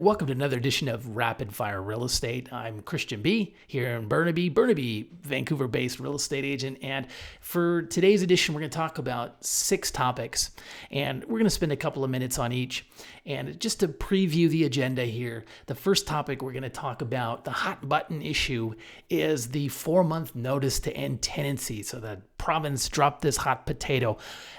Welcome to another edition of Rapid Fire Real Estate. I'm Christian B. here in Burnaby, Vancouver-based real estate agent. And for today's edition, we're going to talk about 6 topics, and we're going to spend a couple of minutes on each. And just to preview the agenda here, the first topic we're going to talk about, the hot button issue, is the 4-month notice to end tenancy. So the province dropped this hot potato.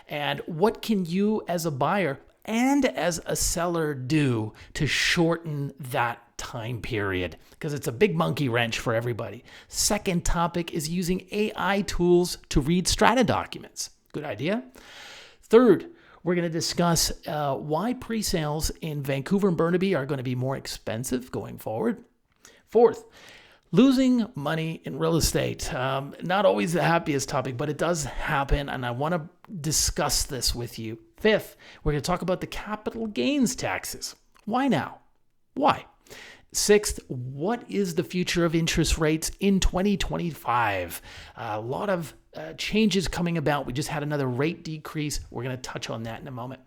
And what can you as a buyer and as a seller do to shorten that time period? Because it's a big monkey wrench for everybody. Second topic is using AI tools to read strata documents. Good idea. Third, we're going to discuss why pre-sales in Vancouver and Burnaby are going to be more expensive going forward. Fourth, losing money in real estate. Not always the happiest topic, but it does happen, and I want to discuss this with you. Fifth, we're going to talk about the capital gains taxes. Why now? Why? Sixth, what is the future of interest rates in 2025? A lot of changes coming about. We just had another rate decrease. We're going to touch on that in a moment.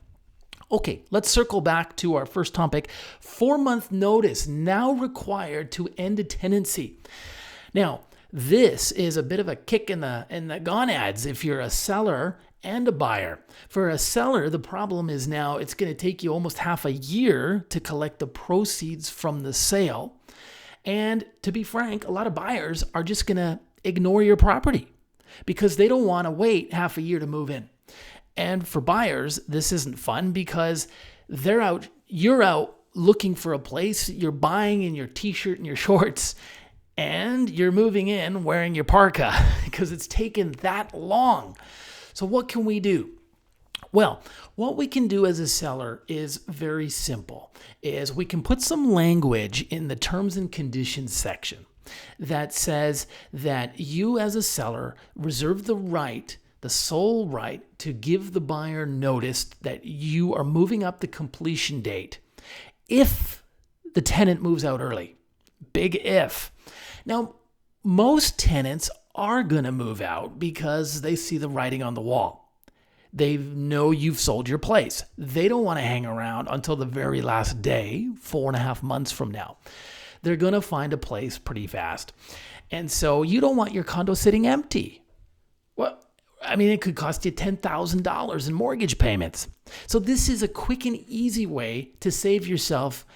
Okay, let's circle back to our first topic. 4-month notice now required to end a tenancy. Now, this is a bit of a kick in the gonads if you're a seller and a buyer. For a seller, the problem is now it's going to take you almost half a year to collect the proceeds from the sale. And to be frank, a lot of buyers are just going to ignore your property because they don't want to wait half a year to move in. And for buyers, this isn't fun because you're out looking for a place, you're buying in your t-shirt and your shorts, and you're moving in wearing your parka because it's taken that long. So what can we do? Well, what we can do as a seller is very simple, is we can put some language in the terms and conditions section that says that you as a seller reserve the sole right to give the buyer notice that you are moving up the completion date if the tenant moves out early. Big if. Now, most tenants are going to move out because they see the writing on the wall. They know you've sold your place. They don't want to hang around until the very last day, 4.5 months from now. They're going to find a place pretty fast. And so you don't want your condo sitting empty. Well, I mean, it could cost you $10,000 in mortgage payments. So this is a quick and easy way to save yourself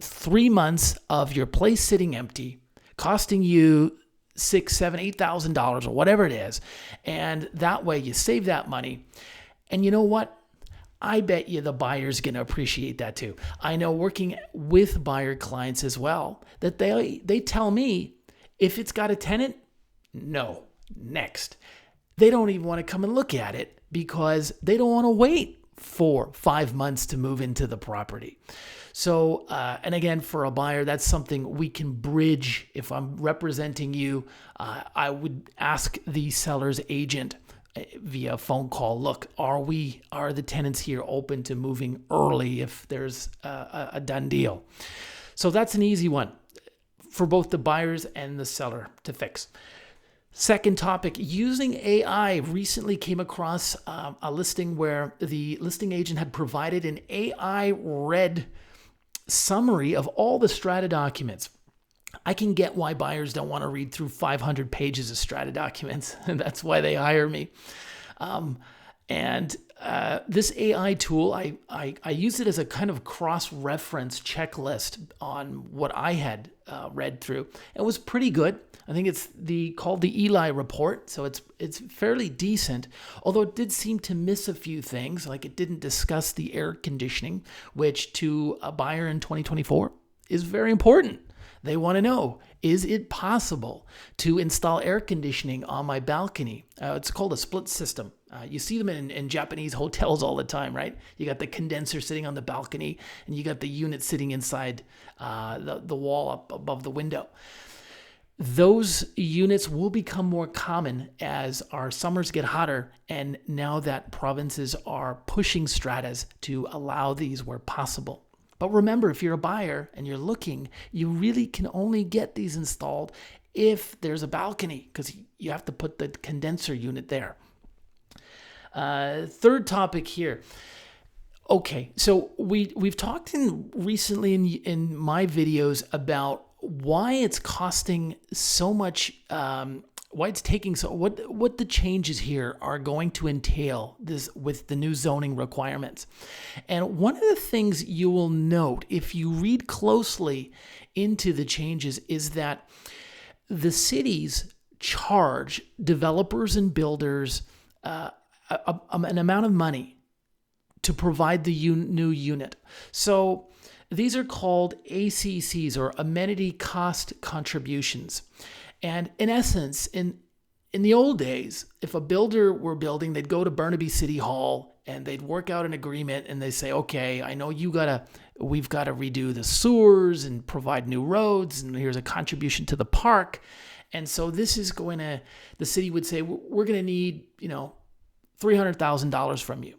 3 months of your place sitting empty, costing you $6,000, $7,000, $8,000 or whatever it is. And that way you save that money. And you know what? I bet you the buyer's going to appreciate that too. I know working with buyer clients as well, that they tell me if it's got a tenant, no, next. They don't even want to come and look at it because they don't want to wait 4-5 months to move into the property. So, and again, for a buyer, that's something we can bridge. If I'm representing you, I would ask the seller's agent via phone call, look, are the tenants here open to moving early if there's a done deal? So that's an easy one for both the buyers and the seller to fix. Second topic, using AI. Recently came across a listing where the listing agent had provided an AI-read summary of all the strata documents. I can get why buyers don't want to read through 500 pages of strata documents, and that's why they hire me. This AI tool, I use it as a kind of cross-reference checklist on what I had read through. It was pretty good. I think it's called the Eli report, so it's fairly decent, although it did seem to miss a few things, like it didn't discuss the air conditioning, which to a buyer in 2024 is very important. They want to know, is it possible to install air conditioning on my balcony? It's called a split system. You see them in Japanese hotels all the time, right? You got the condenser sitting on the balcony, and you got the unit sitting inside the wall up above the window. Those units will become more common as our summers get hotter, and now that provinces are pushing stratas to allow these where possible. But remember, if you're a buyer and you're looking, you really can only get these installed if there's a balcony, because you have to put the condenser unit there. Third topic here. Okay, so we've talked recently in my videos about why it's costing so much, why it's taking so what the changes here are going to entail this with the new zoning requirements. And one of the things you will note if you read closely into the changes is that the cities charge developers and builders an amount of money to provide the new unit. So these are called ACCs, or amenity cost contributions. And in essence, in the old days, if a builder were building, they'd go to Burnaby City Hall and they'd work out an agreement and they say, okay, I know we've got to redo the sewers and provide new roads, and here's a contribution to the park. And so the city would say, we're going to need, $300,000 from you.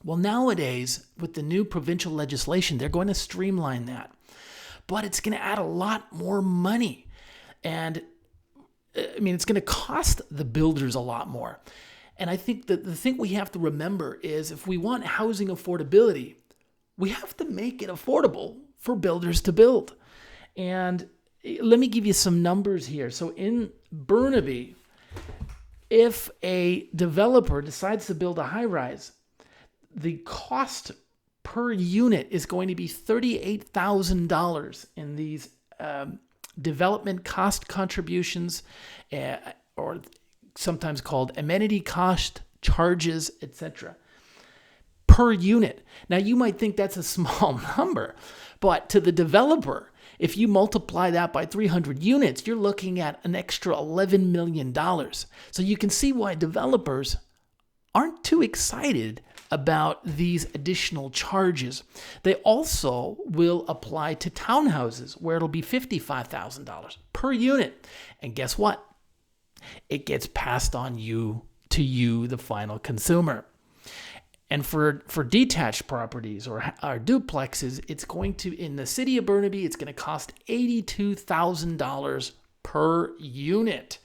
Well, nowadays, with the new provincial legislation, they're going to streamline that. But it's going to add a lot more money. And, it's going to cost the builders a lot more. And I think that the thing we have to remember is if we want housing affordability, we have to make it affordable for builders to build. And let me give you some numbers here. So in Burnaby, if a developer decides to build a high-rise, the cost per unit is going to be $38,000 in these development cost contributions, or sometimes called amenity cost charges, etc., per unit. Now, you might think that's a small number, but to the developer, if you multiply that by 300 units, you're looking at an extra $11 million. So you can see why developers aren't too excited about these additional charges. They also will apply to townhouses, where it'll be $55,000 per unit. And guess what? It gets passed on to you, the final consumer. And for detached properties or duplexes, it's going to, in the city of Burnaby, it's going to cost $82,000 per unit.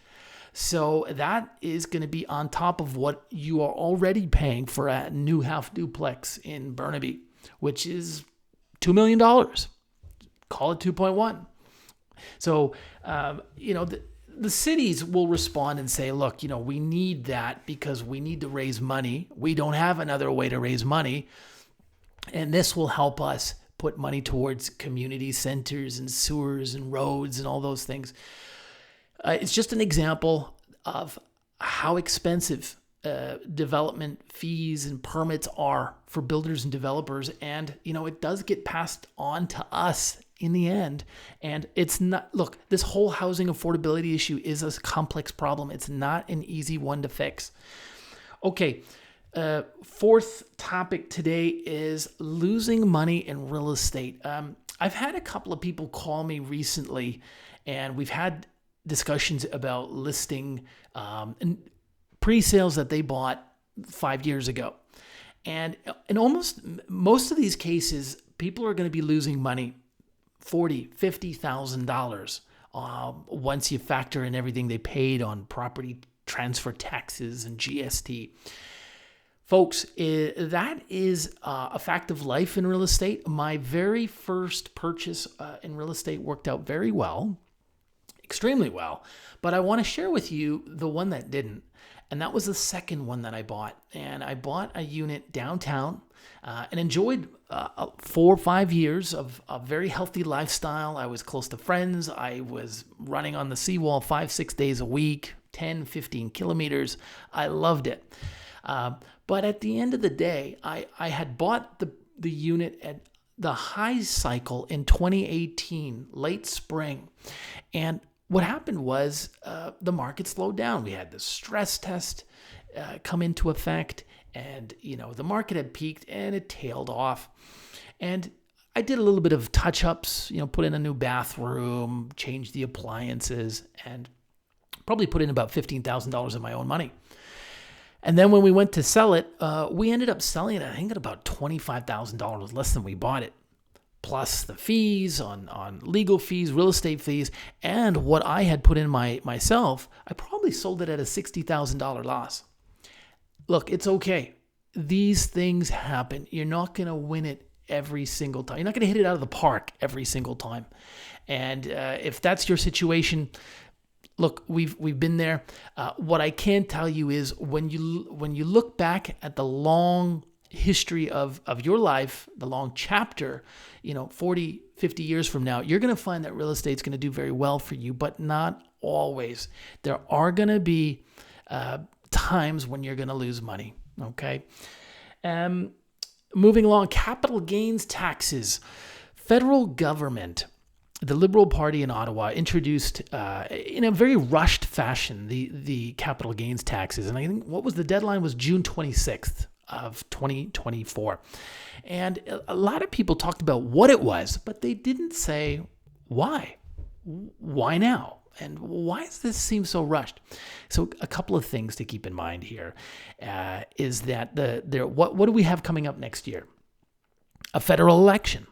So that is going to be on top of what you are already paying for a new half duplex in Burnaby, which is $2 million. Call it 2.1. So, the cities will respond and say, look, we need that because we need to raise money. We don't have another way to raise money. And this will help us put money towards community centers and sewers and roads and all those things. It's just an example of how expensive development fees and permits are for builders and developers. And, it does get passed on to us in the end. And it's not, look, this whole housing affordability issue is a complex problem. It's not an easy one to fix. Okay. Fourth topic today is losing money in real estate. I've had a couple of people call me recently, and we've had discussions about listing and pre-sales that they bought 5 years ago. And in most of these cases, people are going to be losing money, $40,000, $50,000 once you factor in everything they paid on property transfer taxes and GST. Folks, that is a fact of life in real estate. My very first purchase in real estate worked out very well. Extremely well, but I want to share with you the one that didn't, and that was the second one that I bought. And I bought a unit downtown and enjoyed 4 or 5 years of a very healthy lifestyle. I was close to friends. I was running on the seawall 5-6 days a week, 10, 15 kilometers. I loved it. But at the end of the day, I had bought the unit at the high cycle in 2018, late spring, and what happened was the market slowed down. We had the stress test come into effect, and the market had peaked and it tailed off. And I did a little bit of touch-ups, put in a new bathroom, changed the appliances, and probably put in about $15,000 of my own money. And then when we went to sell it, we ended up selling it, I think, at about $25,000 less than we bought it, plus the fees on legal fees, real estate fees, and what I had put in myself. I probably sold it at a $60,000 loss. Look, it's okay. these things happen. You're not going to win it every single time. You're not going to hit it out of the park every single time. And if that's your situation, look, we've been there. What I can tell you is when you look back at the long history of your life, the long chapter, 40, 50 years from now, you're going to find that real estate's going to do very well for you, but not always. There are going to be times when you're going to lose money. Okay. Moving along, capital gains taxes. Federal government, the Liberal Party in Ottawa, introduced in a very rushed fashion the capital gains taxes. And I think what was the deadline was June 26th of 2024. And a lot of people talked about what it was, but they didn't say why. Why now? And why does this seem so rushed? So a couple of things to keep in mind here is that what do we have coming up next year? A federal election.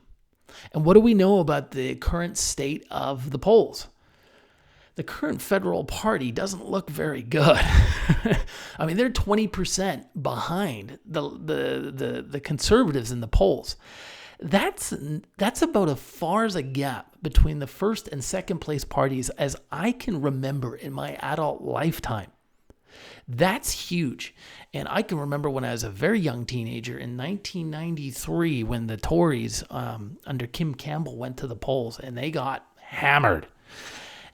And what do we know about the current state of the polls? The current federal party doesn't look very good. I mean, they're 20% behind the conservatives in the polls. That's about as far as a gap between the first and second place parties as I can remember in my adult lifetime. That's huge. And I can remember when I was a very young teenager in 1993 when the Tories under Kim Campbell went to the polls and they got hammered.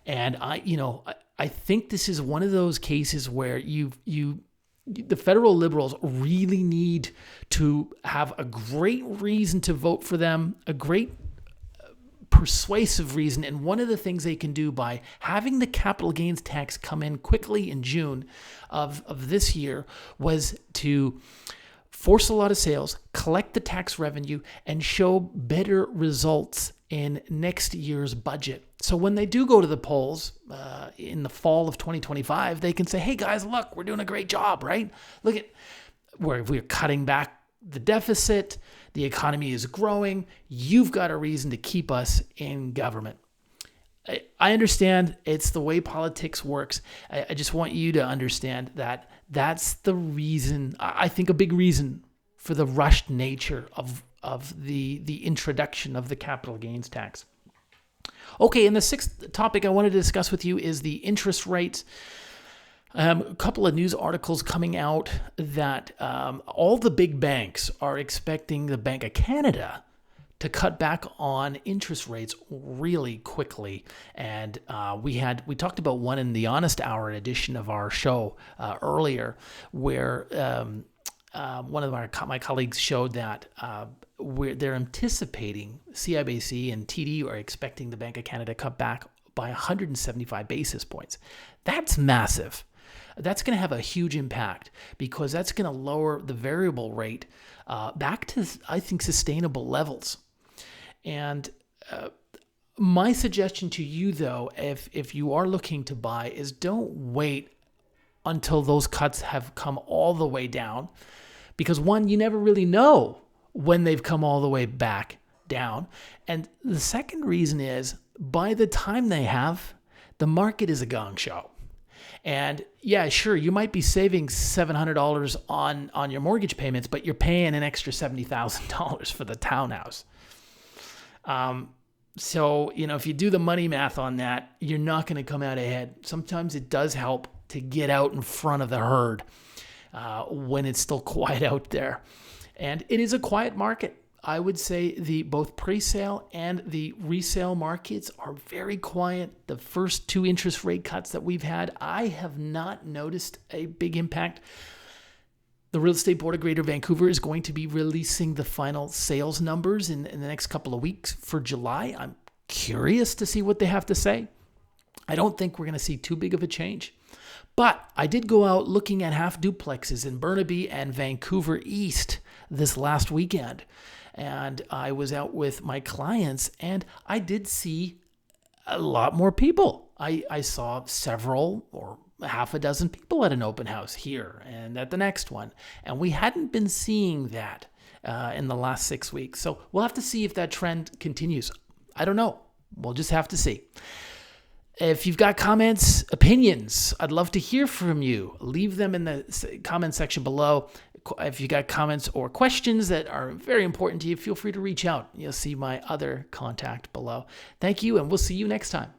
And I think this is one of those cases where the federal Liberals really need to have a great reason to vote for them, a great persuasive reason. And one of the things they can do by having the capital gains tax come in quickly in June of this year was to force a lot of sales, collect the tax revenue, and show better results in next year's budget. So when they do go to the polls in the fall of 2025, they can say, hey guys, look, we're doing a great job, right? Look at where we're cutting back the deficit, the economy is growing, you've got a reason to keep us in government. I understand it's the way politics works. I just want you to understand that that's the reason, I think a big reason for the rushed nature of the introduction of the capital gains tax. Okay, and the sixth topic I wanted to discuss with you is the interest rates. A couple of news articles coming out that all the big banks are expecting the Bank of Canada to cut back on interest rates really quickly. And we talked about one in the Honest Hour edition of our show earlier, where one of my colleagues showed that they're anticipating CIBC and TD are expecting the Bank of Canada to cut back by 175 basis points. That's massive. That's going to have a huge impact because that's going to lower the variable rate back to, I think, sustainable levels. And my suggestion to you, though, if you are looking to buy, is don't wait until those cuts have come all the way down. Because one, you never really know when they've come all the way back down. And the second reason is by the time they have, the market is a gong show. And yeah, sure, you might be saving $700 on your mortgage payments, but you're paying an extra $70,000 for the townhouse. So, if you do the money math on that, you're not going to come out ahead. Sometimes it does help to get out in front of the herd when it's still quiet out there. And it is a quiet market. I would say both pre-sale and the resale markets are very quiet. The first two interest rate cuts that we've had, I have not noticed a big impact. The Real Estate Board of Greater Vancouver is going to be releasing the final sales numbers in the next couple of weeks for July. I'm curious to see what they have to say. I don't think we're going to see too big of a change. But I did go out looking at half duplexes in Burnaby and Vancouver East this last weekend. And I was out with my clients and I did see a lot more people. I saw several or half a dozen people at an open house here and at the next one. And we hadn't been seeing that in the last 6 weeks. So we'll have to see if that trend continues. I don't know. We'll just have to see. If you've got comments, opinions, I'd love to hear from you. Leave them in the comment section below. if you got comments or questions that are very important to you, feel free to reach out. You'll see my other contact below. Thank you, and we'll see you next time.